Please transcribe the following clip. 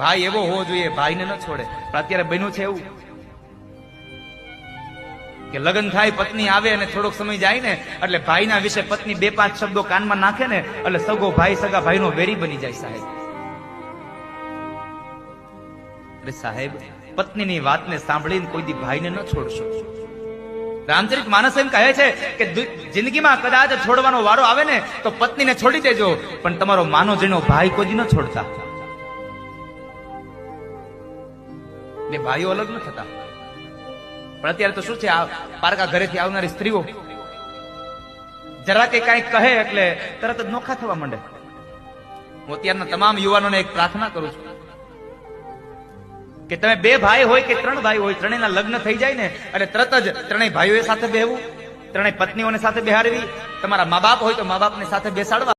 ભાઈ એવો હોવો જોઈએ ભાઈને ન છોડે. પણ અત્યારે બન્યું છે એવું કે લગ્ન થાય, પત્ની આવે અને થોડોક સમય જાય ને એટલે ભાઈના વિશે પત્ની 2-5 શબ્દો કાનમાં નાખે ને એટલે સગો ભાઈ સગા ભાઈનો વેરી બની જાય. સાહેબ, અરે સાહેબ, પત્નીની વાતને સાંભળીને કોઈ દી ભાઈને ન છોડશો. રામચરિત માનસ એમ કહે છે કે જિંદગીમાં કદાચ છોડવાનો વારો આવે ને તો પત્નીને છોડી દેજો, પણ તમારો માનો જેનો ભાઈ કોઈ દી ન છોડતા. બે ભાઈઓ અલગ ન થતા. પણ અત્યારે તો શું છે, આ પારકા ઘરેથી આવનારી સ્ત્રીઓ જરા કે કઈ કહે એટલે તરત જ નોખા થવા માંડે. હું અત્યારના તમામ યુવાનોને એક પ્રાર્થના કરું છું કે તમે 2 ભાઈ હોય કે 3 ભાઈ હોય, ત્રણેયના લગ્ન થઈ જાય ને એટલે તરત જ ત્રણેય ભાઈઓએ સાથે બેહવું, ત્રણેય પત્નીઓને સાથે બેહાડવી, તમારા મા બાપ હોય તો મા બાપને સાથે બેસાડવા.